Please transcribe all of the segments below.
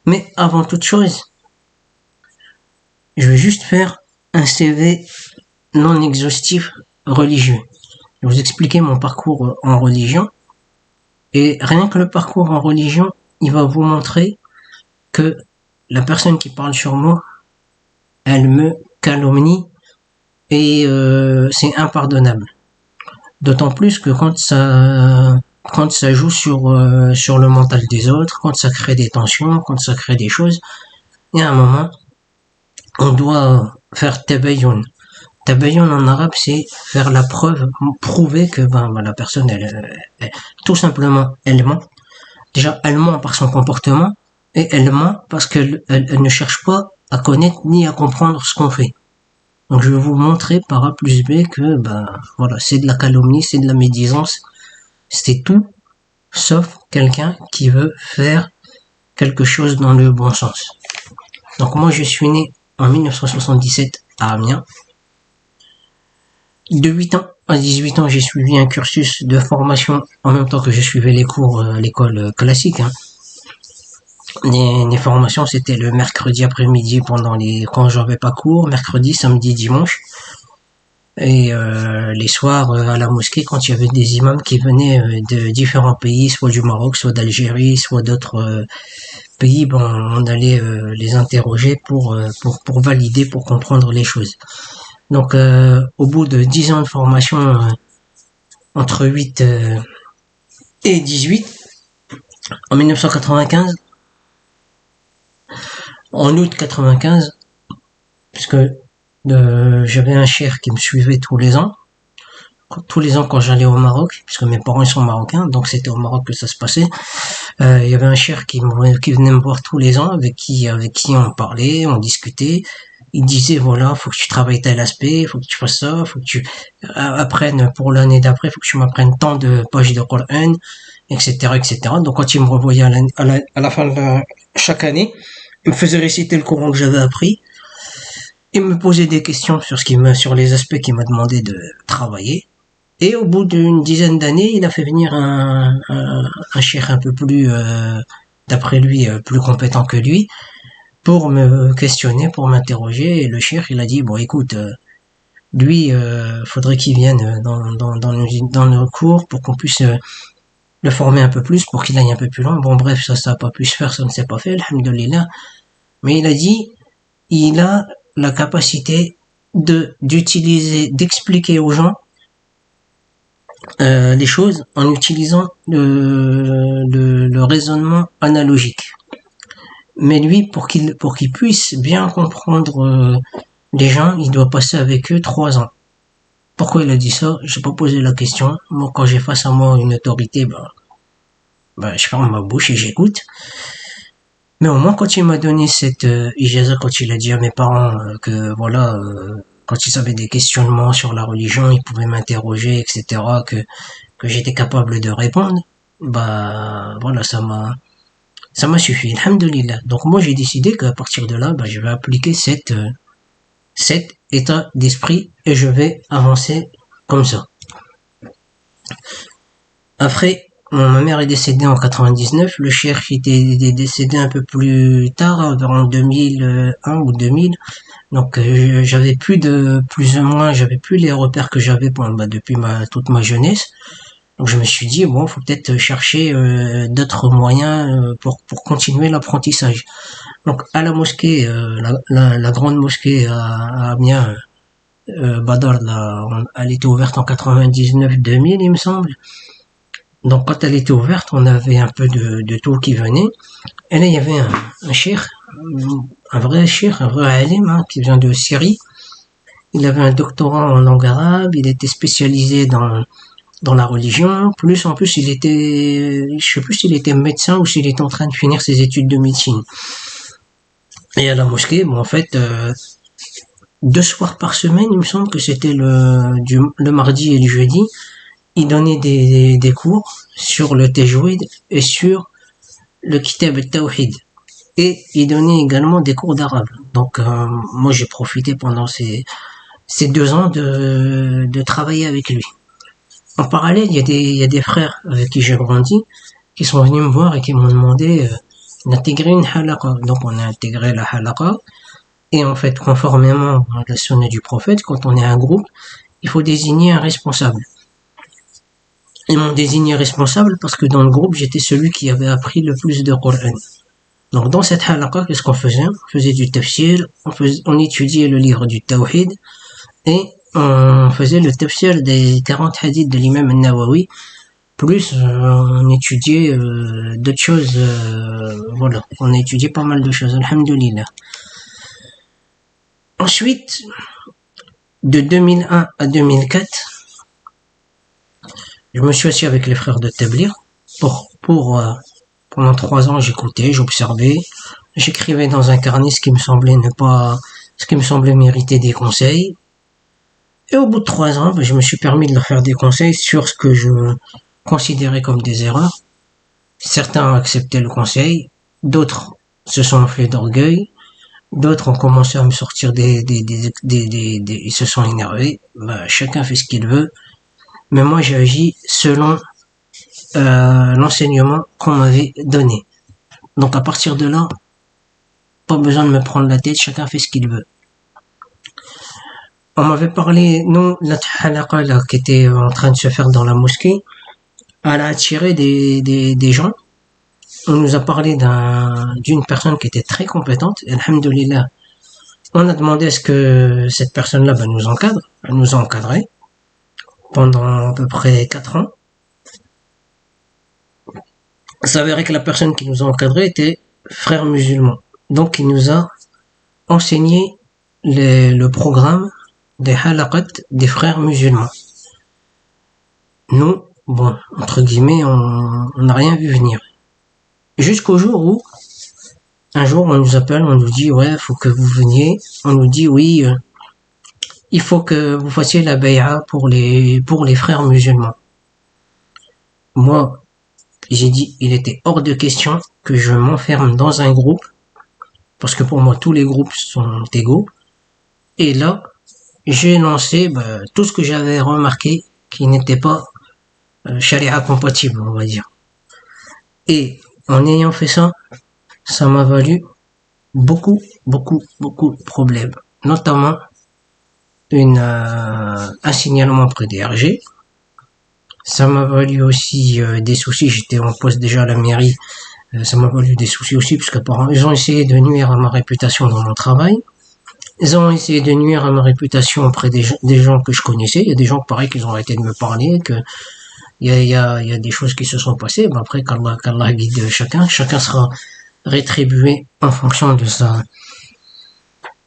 Mais avant toute chose, je vais juste faire un CV non exhaustif religieux. Je vais vous expliquer mon parcours en religion. Et rien que le parcours en religion, il va vous montrer que la personne qui parle sur moi, elle me calomnie et c'est impardonnable. D'autant plus que quand ça joue sur le mental des autres, quand ça crée des tensions, quand ça crée des choses, il y a un moment, on doit faire tabayoun. Tabayoun en arabe, c'est faire la preuve, prouver que la personne, elle, tout simplement, elle ment. Déjà, elle ment par son comportement et elle ment parce qu'elle ne cherche pas à connaître ni à comprendre ce qu'on fait. Donc je vais vous montrer par A plus B que c'est de la calomnie, c'est de la médisance, c'est tout sauf quelqu'un qui veut faire quelque chose dans le bon sens. Donc moi je suis né en 1977 à Amiens. De 8 ans à 18 ans, j'ai suivi un cursus de formation en même temps que je suivais les cours à l'école classique. Les formations, c'était le mercredi après-midi quand j'avais pas cours, mercredi, samedi, dimanche. Et les soirs à la mosquée, quand il y avait des imams qui venaient de différents pays, soit du Maroc, soit d'Algérie, soit d'autres pays, on allait les interroger pour valider, pour comprendre les choses. Donc au bout de 10 ans de formation, entre 8 et 18, en 1995, en août 95, puisque j'avais un cheikh qui me suivait tous les ans quand j'allais au Maroc, puisque mes parents ils sont marocains, donc c'était au Maroc que ça se passait. Il y avait un cheikh qui venait me voir tous les ans, avec qui on parlait, on discutait. Il disait voilà, faut que tu travailles tel aspect, faut que tu fasses ça, faut que tu apprennes pour l'année d'après, faut que tu m'apprennes tant de pages de Coran, etc., etc. Donc quand il me revoyait à la fin de chaque année, il me faisait réciter le Coran que j'avais appris. Il me posait des questions sur les aspects qu'il m'a demandé de travailler. Et au bout d'une dizaine d'années, il a fait venir un cheikh un peu plus, d'après lui, plus compétent que lui, pour me questionner, pour m'interroger. Et le cheikh, il a dit, bon, écoute, lui, faudrait qu'il vienne dans nos cours pour qu'on puisse le former un peu plus, pour qu'il aille un peu plus loin. Bon, bref, ça a pas pu se faire, ça ne s'est pas fait, alhamdoulilah. Mais il a dit, il a la capacité d'expliquer aux gens les choses en utilisant le raisonnement analogique. Mais lui, pour qu'il puisse bien comprendre les gens, il doit passer avec eux 3 ans. Pourquoi il a dit ça? J'ai pas posé la question. Moi, quand j'ai face à moi une autorité, je ferme ma bouche et j'écoute. Mais au moins, quand il m'a donné cette ijaza, quand il a dit à mes parents que voilà, quand ils avaient des questionnements sur la religion, ils pouvaient m'interroger, etc., que j'étais capable de répondre, voilà, ça m'a suffi, alhamdoulilah. Donc moi, j'ai décidé qu'à partir de là, je vais appliquer cet état d'esprit et je vais avancer comme ça. Après, ma mère est décédée en 99, le cheikh était décédé un peu plus tard, en 2001 ou 2000. Donc j'avais plus les repères que j'avais depuis toute ma jeunesse. Donc je me suis dit bon, faut peut-être chercher d'autres moyens pour continuer l'apprentissage. Donc à la mosquée, la grande mosquée à Amiens, Badar, elle était ouverte en 99-2000, il me semble. Donc quand elle était ouverte, on avait un peu de tout qui venait. Et là il y avait un cheikh, un vrai alim, qui vient de Syrie. Il avait un doctorat en langue arabe, il était spécialisé dans la religion, en plus je sais plus s'il était médecin ou s'il était en train de finir ses études de médecine. Et à la mosquée, en fait, 2 soirs par semaine, il me semble que c'était le mardi et le jeudi, il donnait des cours sur le tajwid et sur le kitab al-tawhid. Et il donnait également des cours d'arabe. Donc moi j'ai profité pendant ces 2 ans de travailler avec lui. En parallèle, il y a des frères avec qui j'ai grandi, qui sont venus me voir et qui m'ont demandé d'intégrer une halaqa. Donc on a intégré la halaqa, et en fait, conformément à la sunna du prophète, quand on est un groupe, il faut désigner un responsable. Ils m'ont désigné responsable parce que dans le groupe, j'étais celui qui avait appris le plus de Coran. Donc dans cette halaqa, qu'est-ce qu'on faisait? On faisait du tafsir, on étudiait le livre du Tawhid, et on faisait le tafsir des 40 hadiths de l'imam al-Nawawi, plus on étudiait d'autres choses, voilà, on a étudié pas mal de choses, alhamdoulilah. Ensuite, de 2001 à 2004, je me suis assis avec les frères de Tablir pendant 3 ans, j'écoutais, j'observais, j'écrivais dans un carnet ce qui me semblait mériter des conseils. Et au bout de 3 ans, je me suis permis de leur faire des conseils sur ce que je considérais comme des erreurs. Certains ont accepté le conseil, d'autres se sont enflés d'orgueil, d'autres ont commencé à me sortir ils se sont énervés. Chacun fait ce qu'il veut, mais moi j'ai agi selon l'enseignement qu'on m'avait donné. Donc à partir de là, pas besoin de me prendre la tête, chacun fait ce qu'il veut. On m'avait parlé, nous, notre halaqa là, qui était en train de se faire dans la mosquée, elle a attiré des gens. On nous a parlé d'une personne qui était très compétente, et alhamdoulilah, on a demandé à ce que cette personne-là nous encadre. Elle nous a encadrés pendant à peu près 4 ans. Il s'avérait que la personne qui nous a encadrés était frère musulman. Donc il nous a enseigné le programme des halaqat des frères musulmans. Nous, bon, entre guillemets, on n'a rien vu venir. Jusqu'au jour où, un jour, on nous appelle, on nous dit, ouais, faut que vous veniez. On nous dit, oui, il faut que vous fassiez la bay'a pour les frères musulmans. Moi, j'ai dit, il était hors de question que je m'enferme dans un groupe, parce que pour moi, tous les groupes sont égaux. Et là, j'ai lancé tout ce que j'avais remarqué qui n'était pas charia compatible, on va dire. Et en ayant fait ça, ça m'a valu beaucoup de problèmes, notamment un signalement près des RG. Ça m'a valu aussi des soucis, j'étais en poste déjà à la mairie, ça m'a valu des soucis aussi, parce qu'apparemment ils ont essayé de nuire à ma réputation dans mon travail. Ils ont essayé de nuire à ma réputation auprès des gens que je connaissais. Il y a des gens pareil qui ont arrêté de me parler, que il y a des choses qui se sont passées. Ben après, qu'Allah guide chacun sera rétribué en fonction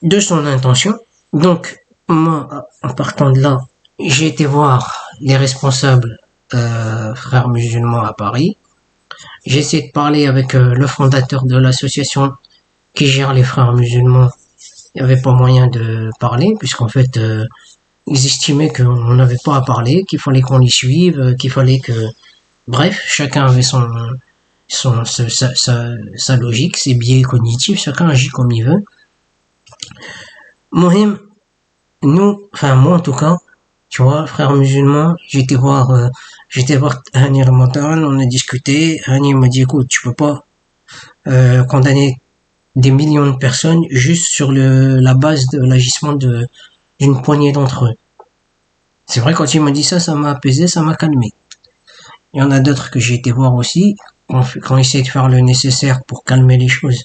de son intention. Donc, moi, en partant de là, j'ai été voir les responsables frères musulmans à Paris. J'ai essayé de parler avec le fondateur de l'association qui gère les frères musulmans. Il n'y avait pas moyen de parler, puisqu'en fait, ils estimaient qu'on n'avait pas à parler, qu'il fallait qu'on les suive, qu'il fallait que... Bref, chacun avait sa logique, ses biais cognitifs, chacun agit comme il veut. Mohim, moi en tout cas, tu vois, frères musulmans, j'étais voir Hani Ramadan, on a discuté, Hani m'a dit, écoute, tu peux pas condamner des millions de personnes juste sur la base de l'agissement d'une poignée d'entre eux. C'est vrai, quand il m'a dit ça, ça m'a apaisé, ça m'a calmé. Il y en a d'autres que j'ai été voir aussi, quand on essaie de faire le nécessaire pour calmer les choses.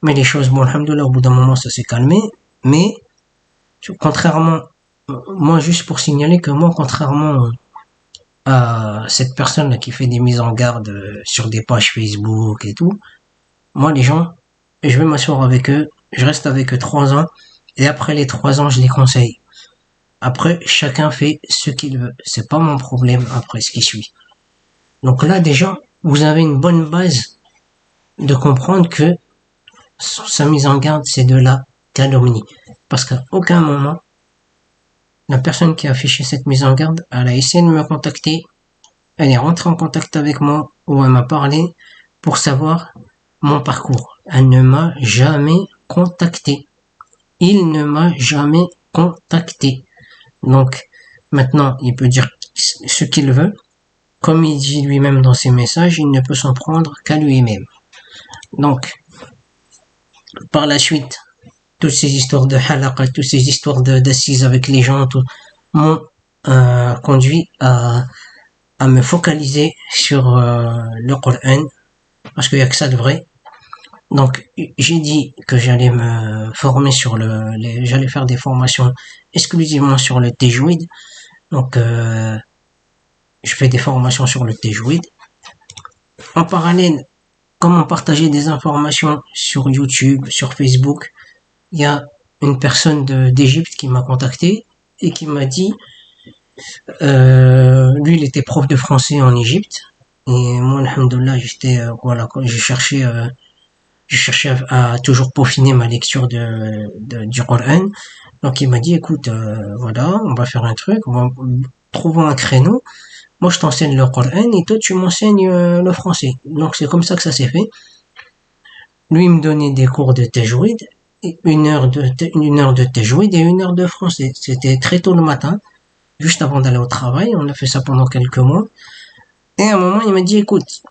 Mais les choses, bon, alhamdoulilah, au bout d'un moment, ça s'est calmé. Mais, contrairement, moi, juste pour signaler que moi, contrairement à cette personne-là qui fait des mises en garde sur des pages Facebook et tout, moi, les gens, je vais m'asseoir avec eux, je reste avec eux 3 ans, et après les 3 ans, je les conseille. Après, chacun fait ce qu'il veut. C'est pas mon problème après ce qui suit. Donc là, déjà, vous avez une bonne base de comprendre que sa mise en garde, c'est de la calomnie. Parce qu'à aucun moment, la personne qui a affiché cette mise en garde, elle a essayé de me contacter, elle est rentrée en contact avec moi, ou elle m'a parlé pour savoir mon parcours. Elle ne m'a jamais contacté. Il ne m'a jamais contacté. Donc, maintenant, il peut dire ce qu'il veut. Comme il dit lui-même dans ses messages, il ne peut s'en prendre qu'à lui-même. Donc, par la suite, toutes ces histoires de halaqa, toutes ces histoires d'assises avec les gens, tout, m'ont conduit à me focaliser sur le Coran, parce qu'il y a que ça de vrai. Donc, j'ai dit que j'allais me former sur j'allais faire des formations exclusivement sur le tajwid. Donc, je fais des formations sur le tajwid. En parallèle, comment partager des informations sur YouTube, sur Facebook, il y a une personne d'Égypte qui m'a contacté et qui m'a dit, lui, il était prof de français en Égypte. Et moi, alhamdoulilah, voilà, je cherchais à toujours peaufiner ma lecture du Coran. Donc il m'a dit, écoute, voilà, on va faire un truc, on va trouver un créneau. Moi, je t'enseigne le Coran et toi, tu m'enseignes le français. Donc c'est comme ça que ça s'est fait. Lui, il me donnait des cours de tajwid, une heure de tajwid et une heure de français. C'était très tôt le matin, juste avant d'aller au travail. On a fait ça pendant quelques mois. Et à un moment, il m'a dit, écoute,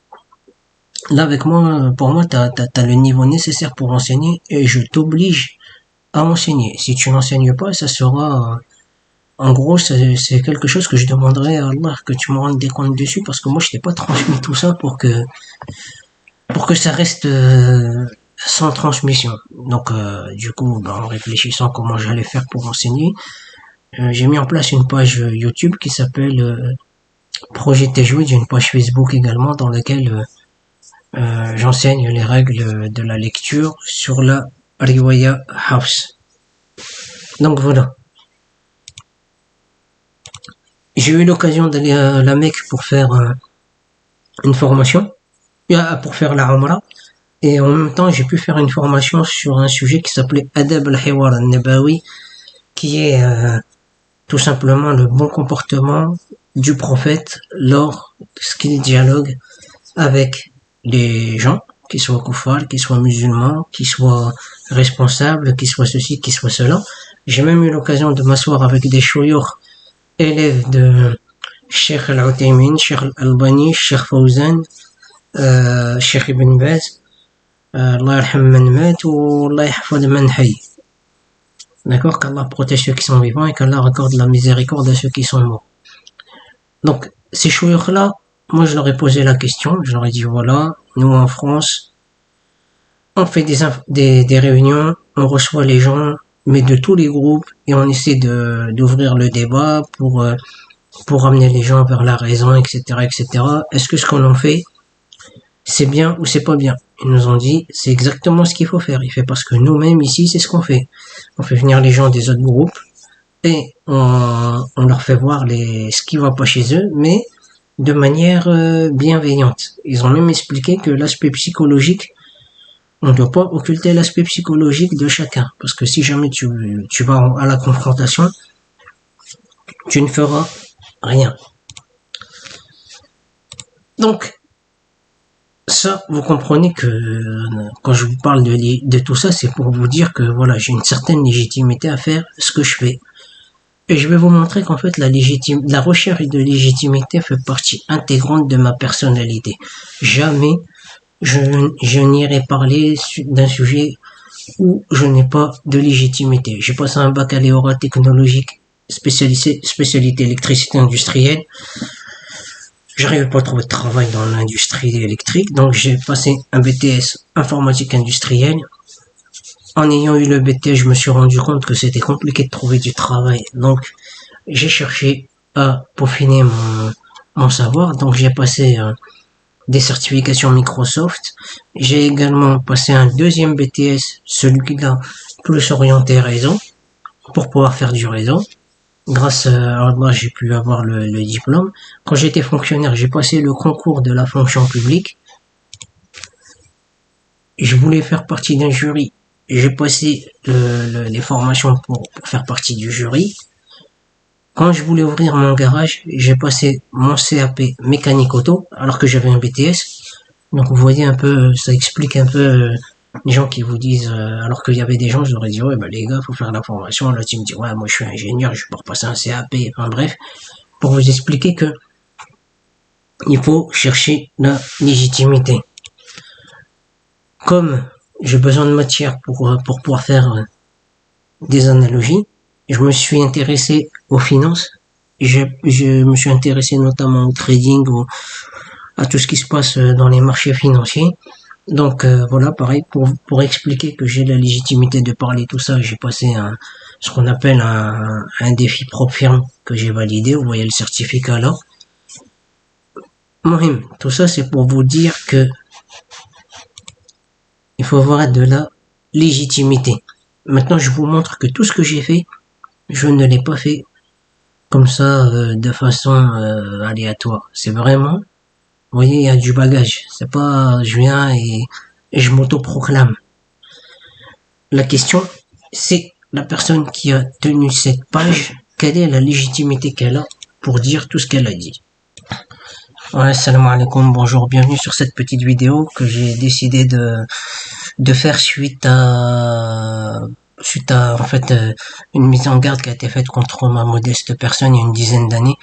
là, avec moi, pour moi, t'as le niveau nécessaire pour enseigner et je t'oblige à enseigner. Si tu n'enseignes pas, ça sera, en gros, c'est quelque chose que je demanderai à Allah que tu me rendes des comptes dessus parce que moi, je t'ai pas transmis tout ça pour que ça reste sans transmission. Donc, du coup, en réfléchissant comment j'allais faire pour enseigner, j'ai mis en place une page YouTube qui s'appelle Projet Tajwid. J'ai une page Facebook également dans laquelle j'enseigne les règles de la lecture sur la Riwaya House. Donc voilà. J'ai eu l'occasion d'aller à la Mecque pour faire une formation, pour faire la Umrah. Et en même temps, j'ai pu faire une formation sur un sujet qui s'appelait Adab al-Hiwar al-Nabawi, qui est tout simplement le bon comportement du prophète lors de ce qu'il dialogue avec les gens, qu'ils soient koufars, qu'ils soient musulmans, qu'ils soient responsables, qu'ils soient ceci, qu'ils soient cela. J'ai même eu l'occasion de m'asseoir avec des chouyours élèves de Cheikh Al-Uthaymin, Cheikh Al-Albani, Cheikh Fawzan, Cheikh Ibn Baz, Allah yarham man mat ou Allah yahfad man hay. D'accord, qu'Allah protège ceux qui sont vivants et qu'Allah accorde la miséricorde à ceux qui sont morts. Donc, ces chouyours-là, moi je leur ai posé la question, je leur ai dit voilà, nous en France, on fait des réunions, on reçoit les gens, mais de tous les groupes, et on essaie d'ouvrir le débat pour amener les gens vers la raison, etc., etc. Est-ce que ce qu'on en fait, c'est bien ou c'est pas bien? Ils nous ont dit, c'est exactement ce qu'il faut faire. Il fait parce que nous-mêmes ici, c'est ce qu'on fait. On fait venir les gens des autres groupes et on leur fait voir ce qui va pas chez eux, mais de manière bienveillante. Ils ont même expliqué que l'aspect psychologique, on ne doit pas occulter l'aspect psychologique de chacun, parce que si jamais tu vas à la confrontation, tu ne feras rien. Donc, ça, vous comprenez que quand je vous parle de tout ça, c'est pour vous dire que voilà, j'ai une certaine légitimité à faire ce que je fais. Et je vais vous montrer qu'en fait, la recherche de légitimité fait partie intégrante de ma personnalité. Jamais je n'irai parler d'un sujet où je n'ai pas de légitimité. J'ai passé un baccalauréat technologique spécialité électricité industrielle. J'arrivais pas à trouver de travail dans l'industrie électrique, donc j'ai passé un BTS informatique industrielle. En ayant eu le BTS, je me suis rendu compte que c'était compliqué de trouver du travail, donc j'ai cherché à peaufiner mon savoir, donc j'ai passé des certifications Microsoft. J'ai également passé un deuxième BTS, celui-là plus orienté réseau, pour pouvoir faire du réseau. Grâce à Allah, j'ai pu avoir le diplôme. Quand j'étais fonctionnaire, j'ai passé le concours de la fonction publique. Je voulais faire partie d'un jury. J'ai passé les formations pour faire partie du jury. Quand je voulais ouvrir mon garage, j'ai passé mon CAP mécanique auto, alors que j'avais un BTS. Donc vous voyez un peu, ça explique un peu les gens qui vous disent, alors qu'il y avait des gens, je leur ai dit, ouais, bah les gars, faut faire la formation. Là, tu me dis, ouais, moi je suis ingénieur, je peux repasser un CAP. Enfin bref, pour vous expliquer que il faut chercher la légitimité. comme j'ai besoin de matière pour pouvoir faire des analogies, je me suis intéressé aux finances. Je me suis intéressé notamment au trading, à tout ce qui se passe dans les marchés financiers. Donc voilà, pareil, pour expliquer que j'ai la légitimité de parler tout ça, j'ai passé ce qu'on appelle un défi propre firme que j'ai validé. Vous voyez le certificat là. Mohim, tout ça c'est pour vous dire que il faut avoir de la légitimité. Maintenant, je vous montre que tout ce que j'ai fait, je ne l'ai pas fait comme ça de façon aléatoire. C'est vraiment, vous voyez, il y a du bagage. C'est pas, je viens et je m'auto-proclame. La question, c'est la personne qui a tenu cette page, quelle est la légitimité qu'elle a pour dire tout ce qu'elle a dit. Ouais, salam alaikum, bonjour, bienvenue sur cette petite vidéo que j'ai décidé de faire suite à en fait une mise en garde qui a été faite contre ma modeste personne il y a une dizaine d'années.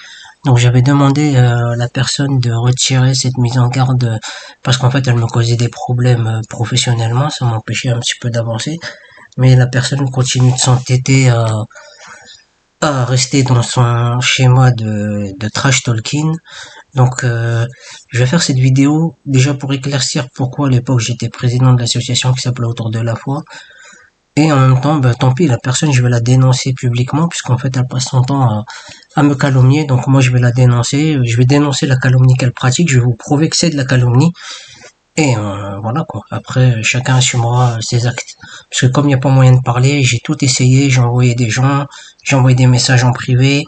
Donc j'avais demandé à la personne de retirer cette mise en garde parce qu'en fait elle me causait des problèmes professionnellement, ça m'empêchait un petit peu d'avancer. Mais la personne continue de s'entêter à rester dans son schéma de trash talking. Donc je vais faire cette vidéo déjà pour éclaircir pourquoi à l'époque j'étais président de l'association qui s'appelait Autour de la foi. Et en même temps, bah, tant pis, la personne, je vais la dénoncer publiquement, puisqu'en fait, elle passe son temps à me calomnier. Donc moi, je vais la dénoncer. Je vais dénoncer la calomnie qu'elle pratique. Je vais vous prouver que c'est de la calomnie. Et voilà quoi. Après, chacun assumera ses actes. Parce que comme il n'y a pas moyen de parler, j'ai tout essayé. J'ai envoyé des gens, j'ai envoyé des messages en privé.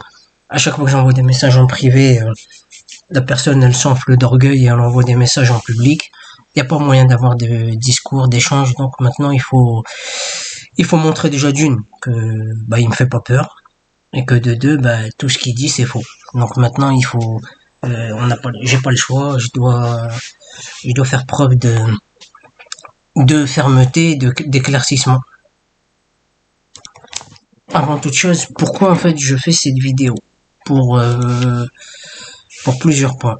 À chaque fois que j'envoie des messages en privé, la personne, elle s'enfle d'orgueil et elle envoie des messages en public. Il n'y a pas moyen d'avoir de discours, d'échanges. Donc maintenant, il faut montrer déjà d'une que bah il me fait pas peur et que de deux bah tout ce qu'il dit c'est faux. Donc maintenant il faut j'ai pas le choix, je dois faire preuve de fermeté, d'éclaircissement. Avant toute chose, pourquoi en fait je fais cette vidéo pour euh, pour plusieurs points.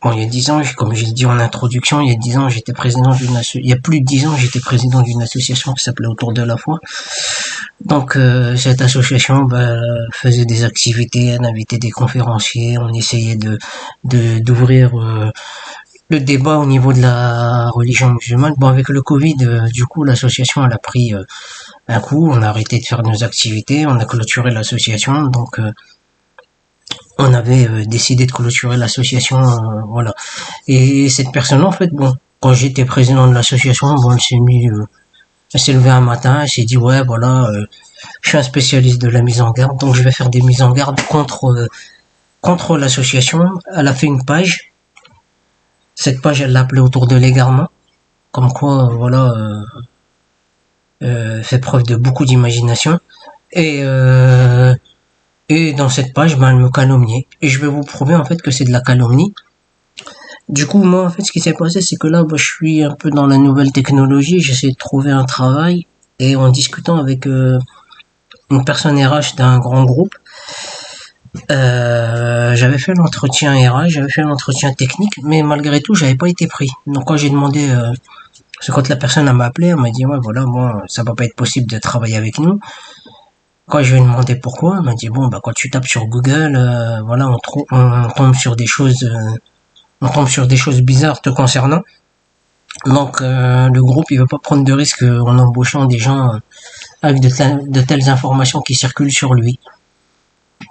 Bon, il y a 10 ans, comme j'ai dit en introduction, il y a 10 ans, j'étais président il y a plus de 10 ans, j'étais président d'une association qui s'appelait Autour de la foi. Donc cette association bah, faisait des activités, elle invitait des conférenciers, on essayait d'ouvrir le débat au niveau de la religion musulmane. Bon, avec le Covid, du coup, l'association elle a pris un coup, on a arrêté de faire nos activités, on a clôturé l'association, donc on avait décidé de clôturer l'association, voilà. Et cette personne, en fait, bon, quand j'étais président de l'association, bon, elle s'est levée un matin, elle s'est dit ouais, voilà. Je suis un spécialiste de la mise en garde, donc je vais faire des mises en garde contre l'association. Elle a fait une page. Cette page, elle l'a appelée Autour de l'égarement, comme quoi, voilà, fait preuve de beaucoup d'imagination. Et et dans cette page, ben, elle me calomniait. Et je vais vous prouver en fait que c'est de la calomnie. Du coup, moi, en fait, ce qui s'est passé, c'est que là, bah, je suis un peu dans la nouvelle technologie. J'essaie de trouver un travail. Et en discutant avec une personne RH d'un grand groupe, j'avais fait l'entretien RH, j'avais fait l'entretien technique, mais malgré tout, j'avais pas été pris. Donc quand j'ai demandé, parce que quand la personne m'a appelé, elle m'a dit ouais voilà moi ça va pas être possible de travailler avec nous. Quand je lui ai demandé pourquoi, elle m'a dit bon bah quand tu tapes sur Google, voilà on tombe sur des choses, on tombe sur des choses bizarres te concernant. Donc le groupe il veut pas prendre de risques en embauchant des gens avec de telles informations qui circulent sur lui.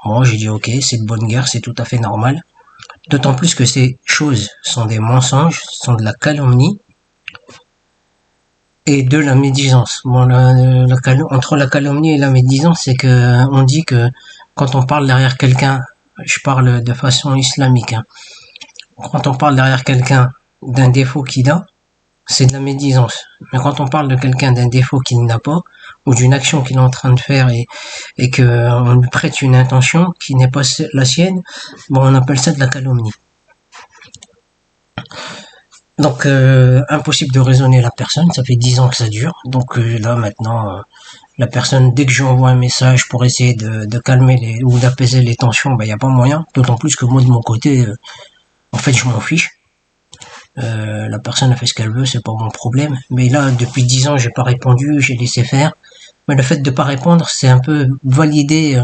Moi, j'ai dit ok, c'est de bonne guerre, c'est tout à fait normal. D'autant plus que ces choses sont des mensonges, sont de la calomnie et de la médisance. Bon, entre la calomnie et la médisance, c'est que on dit que quand on parle derrière quelqu'un, je parle de façon islamique, hein, quand on parle derrière quelqu'un d'un défaut qu'il a, c'est de la médisance. Mais quand on parle de quelqu'un d'un défaut qu'il n'a pas, ou d'une action qu'il est en train de faire et qu'on lui prête une intention qui n'est pas la sienne, bon, on appelle ça de la calomnie. Donc, impossible de raisonner la personne, ça fait 10 ans que ça dure. Donc là, maintenant, la personne, dès que je lui envoie un message pour essayer de calmer ou d'apaiser les tensions, il n'y a pas moyen. D'autant plus que moi, de mon côté, en fait, je m'en fiche. La personne a fait ce qu'elle veut, c'est pas mon problème. Mais là, depuis 10 ans, j'ai pas répondu, j'ai laissé faire. Mais le fait de pas répondre, c'est un peu valider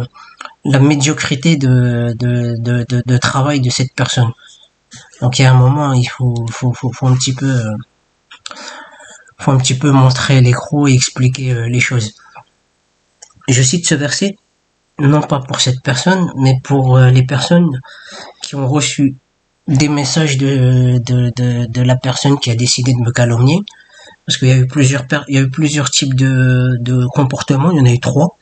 la médiocrité de travail de cette personne. Donc il y a un moment, il faut faut un petit peu montrer les crocs et expliquer les choses. Je cite ce verset, non pas pour cette personne, mais pour les personnes qui ont reçu des messages de la personne qui a décidé de me calomnier. Parce qu'il y a eu plusieurs types de comportements, il y en a eu trois.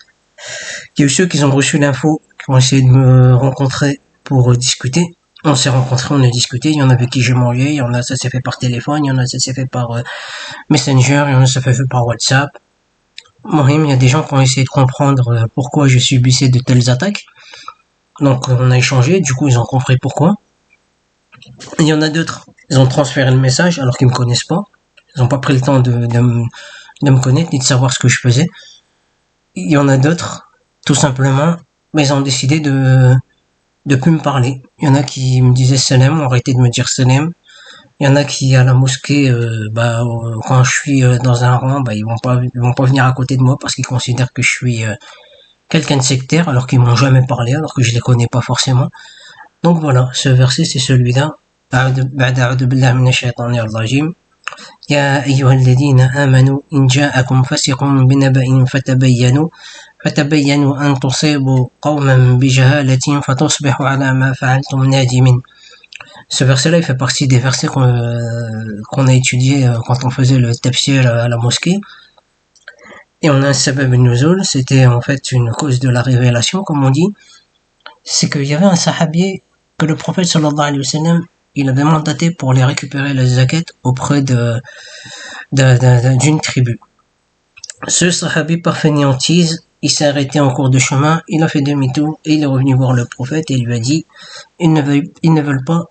Il y a eu ceux qui ont reçu l'info, qui ont essayé de me rencontrer pour discuter. On s'est rencontrés, on a discuté, il y en a avec qui j'ai mangé, il y en a ça s'est fait par téléphone, il y en a ça s'est fait par Messenger, il y en a ça s'est fait par WhatsApp. Mohim, il y a des gens qui ont essayé de comprendre pourquoi je subissais de telles attaques. Donc on a échangé, du coup ils ont compris pourquoi. Il y en a d'autres, ils ont transféré le message alors qu'ils me connaissent pas. Ils n'ont pas pris le temps de me connaître ni de savoir ce que je faisais. Il y en a d'autres, tout simplement, mais ils ont décidé de plus me parler. Il y en a qui me disaient salam, ont arrêté de me dire salam. Il y en a qui à la mosquée, quand je suis dans un rang, ils vont pas venir à côté de moi parce qu'ils considèrent que je suis quelqu'un de sectaire alors qu'ils m'ont jamais parlé, alors que je les connais pas forcément. Donc voilà, ce verset c'est celui-là. أعوذ بالله من الشيطان الرجيم يا أيها الذين آمنوا إن جاءكم فاسق بنبأ فتبينوا أن تصيبوا قوما بجهالة فتصبحوا على ما فعلتم نادمين. Ce verset-là, il fait partie des versets qu'on a étudiés quand on faisait le tafsir à la mosquée. Et on a un sabab nuzul, c'était en fait une cause de la révélation, comme on dit. C'est qu'il y avait un sahabi que le prophète sallallahu alayhi wa sallam, il avait mandaté pour aller récupérer la zakat auprès d'une tribu. Ce sahabi par fainéantise, il s'est arrêté en cours de chemin, il a fait demi-tour et il est revenu voir le prophète et lui a dit ils ne veulent pas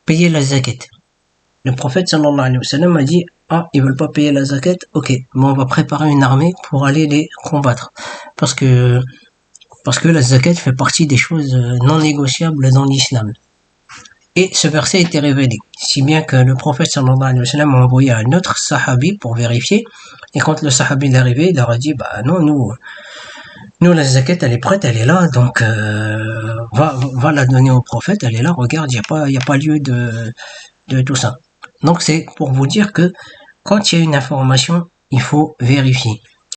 payer la zakat. Le prophète sallallahu alayhi wa sallam a dit ils veulent pas payer la zakat, ok, bon on va préparer une armée pour aller les combattre. Parce que la zakat fait partie des choses non négociables dans l'islam. Et ce verset a été révélé, si bien que le prophète sallallahu alayhi wa sallam a envoyé un autre sahabi pour vérifier. Et quand le sahabi est arrivé, il leur a dit non, nous la zakat elle est prête, elle est là, donc va la donner au prophète, elle est là, regarde, il y a pas lieu de tout ça. Donc c'est pour vous dire que quand il y a une information, il faut vérifier.